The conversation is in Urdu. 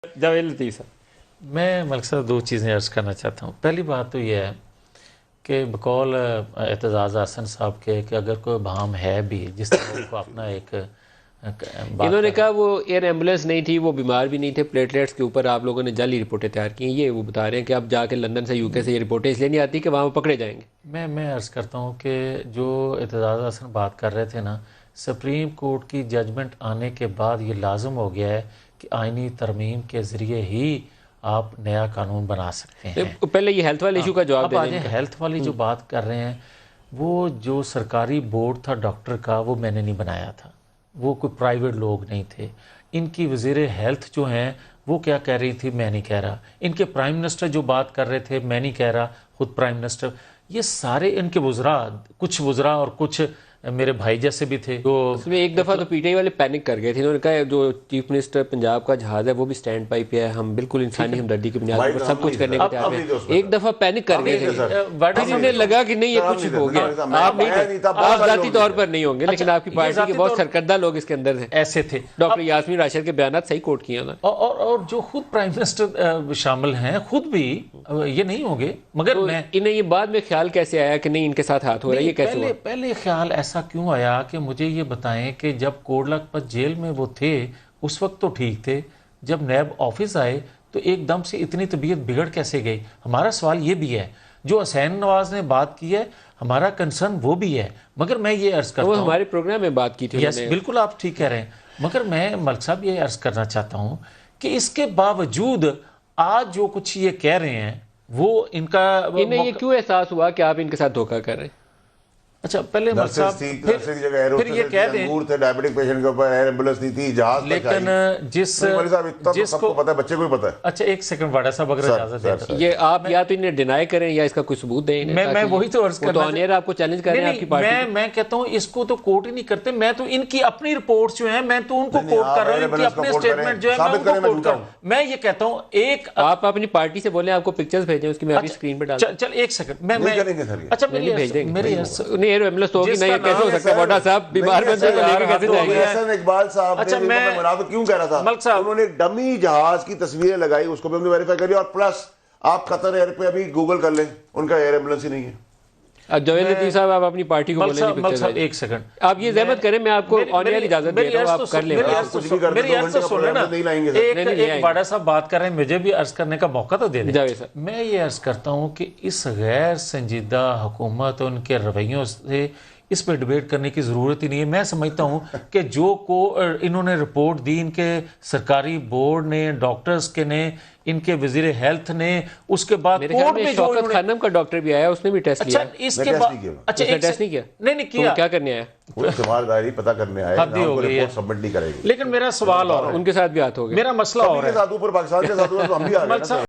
جاوید لطیف صاحب، میں ملک صاحب دو چیزیں عرض کرنا چاہتا ہوں۔ پہلی بات تو یہ ہے کہ بقول اعتزاز احسن صاحب کے کہ اگر کوئی بہام ہے بھی جس طرح ان کو اپنا ایک انہوں نے کہا وہ ایئر ایمبولینس نہیں تھی، وہ بیمار بھی نہیں تھے، پلیٹلیٹس کے اوپر آپ لوگوں نے جعلی رپورٹیں تیار کی ہیں، یہ وہ بتا رہے ہیں کہ اب جا کے لندن سے یو کے سے یہ رپورٹیں اس لیے نہیں آتی کہ وہاں وہ پکڑے جائیں گے۔ میں عرض کرتا ہوں کہ جو اعتزاز احسن بات کر رہے تھے نا، سپریم کورٹ کی ججمنٹ آنے کے بعد یہ لازم ہو گیا ہے کہ آئینی ترمیم کے ذریعے ہی آپ نیا قانون بنا سکتے ہیں۔ پہلے یہ ہیلتھ والے ایشو کا جواب اب دیں۔ ہیلتھ والی جو بات کر رہے ہیں، وہ جو سرکاری بورڈ تھا ڈاکٹر کا، وہ میں نے نہیں بنایا تھا، وہ کوئی پرائیویٹ لوگ نہیں تھے۔ ان کی وزیر ہیلتھ جو ہیں وہ کیا کہہ رہی تھی میں نہیں کہہ رہا، ان کے پرائم منسٹر جو بات کر رہے تھے میں نہیں کہہ رہا، خود پرائم منسٹر، یہ سارے ان کے وزراء، کچھ وزراء اور کچھ میرے بھائی جیسے بھی تھے۔ اس میں ایک دفعہ تو پی ٹی آئی والے پینک کر گئے تھے، انہوں نے کہا جو چیف منسٹر پنجاب کا جہاز ہے وہ بھی سٹینڈ بائی پہ ہے، ہم بالکل انسانی ہمدردی کی بنیاد پر سب کچھ کرنے کو تیار ہیں۔ ایک دفعہ پینک کر گئے تھے، پھر انہیں لگا کہ نہیں یہ کچھ ہو گیا۔ آپ نہیں تھے، آپ ذاتی طور پر نہیں ہوں گے، لیکن آپ کی پارٹی کے بہت سرکردہ لوگ اس کے اندر تھے، ایسے تھے۔ ڈاکٹر یاسمین راشد کے بیانات صحیح کوٹ کیے انہوں نے، اور جو خود پرائم منسٹر شامل ہیں خود بھی یہ نہیں ہوں گے، مگر میں انہیں یہ بعد میں خیال کیسے آیا کہ نہیں ان کے ساتھ ہاتھ ہو رہا ہے، یہ کیسے ہوا؟ پہلے خیال ایسا کیوں آیا کہ مجھے یہ بتائیں کہ جب کوٹ لکھپت جیل میں وہ تھے اس وقت تو ٹھیک تھے، جب نیب آفس آئے تو ایک دم سے اتنی طبیعت بگڑ کیسے گئی؟ ہمارا سوال یہ بھی ہے، جو حسین نواز نے بات کی ہے ہمارا کنسرن وہ بھی ہے، مگر میں یہ عرض کرتا ہوں، وہ ہمارے پروگرام میں بات کی تھی، یس بالکل آپ ٹھیک کہہ رہے ہیں، مگر میں ملک صاحب یہ عرض کرنا چاہتا ہوں کہ اس کے باوجود آج جو کچھ یہ کہہ رہے ہیں وہ ان کا انہیں یہ کیوں احساس ہوا کہ آپ ان کے ساتھ دھوکہ کر رہے ہیں؟ اچھا پھر یہ کہہ دیں تھے ڈائبٹک پیشنٹ کے اوپر ایئر ایمبولینس نہیں تھی، جہاز لیکن جس کو پتہ ہے، بچے کو بھی پتہ ہے۔ اچھا ایک سیکنڈ واڈا صاحب اگر اجازت دیں، یہ آپ یا تو انہیں ڈینائی کریں یا اس کا کوئی ثبوت دیں، میں وہی تو عرض کرنا تو آپ کو چیلنج کر رہے ہیں آپ کی پارٹی۔ میں کہتا ہوں اس کو تو کوٹ ہی نہیں کرتے، میں تو ان کی اپنی رپورٹس جو ہیں میں تو ان کو کوٹ کر رہا ہوں، ان کی اپنے اسٹیٹمنٹ جو ہے میں ان کو کوٹ کر رہا ہوں۔ میں یہ کہتا ہوں ایک آپ اپنی پارٹی سے بولیں، آپ کو پکچرز بھیجیں، اس کی میں ابھی اسکرین پہ ڈال دوں۔ چل ایک سیکنڈ میں اچھا بھیج دیں گے، انہیں ایئر ایمبولینس ہوگی نہیں، یہ کیسے ہو سکتا ہے؟ واڈا صاحب بیمار بندے کو لے کے کیسے جائیں گے؟ حسن اقبال صاحب نے منافق کیوں کہہ رہا تھا؟ انہوں نے ڈمی جہاز کی تصویریں لگائی، اس کو بھی ہم نے ویریفائی کر لیا، اور پلس آپ قطر ایئر پہ ابھی گوگل کر لیں، ان کا ایئر ایمبولینس ہی نہیں ہے۔ جاوید لطیف صاحب آپ اپنی پارٹی کو بولیں، ایک سیکنڈ آپ یہ زحمت کریں، میں آپ کو آن ایئر اجازت دے رہا ہوں، آپ کر لیں۔ میری عرض تو سن لینا، ایک واڈا صاحب بات کر رہے ہیں، مجھے بھی عرض کرنے کا موقع تو دے دیں۔ جاوید صاحب میں یہ عرض کرتا ہوں کہ اس غیر سنجیدہ حکومت اور ان کے رویوں سے اس پہ ڈیبیٹ کرنے کی ضرورت ہی نہیں ہے۔ میں سمجھتا ہوں کہ جو کو انہوں نے رپورٹ دی، ان کے سرکاری بورڈ نے، ڈاکٹرز کے نے، ان کے وزیر ہیلتھ نے، اس کے بعد کورٹ میں جو شوکت خانم کا ڈاکٹر بھی آیا، اس نے بھی ٹیسٹ کیا، اس کے بعد اچھا ٹیسٹ نہیں کیا، نہیں کیا، کیا کرنے آیا؟ وہ استعمال پتہ کرنے آئے، حد ہی ہو گئی ہے، رپورٹ سبمٹ نہیں کرے گی۔ لیکن میرا سوال اور ان کے ساتھ بھی ہاتھ ہو گیا، میرا مسئلہ اور ہے، پاکستان کے ساتھ ہم بھی آ گئے۔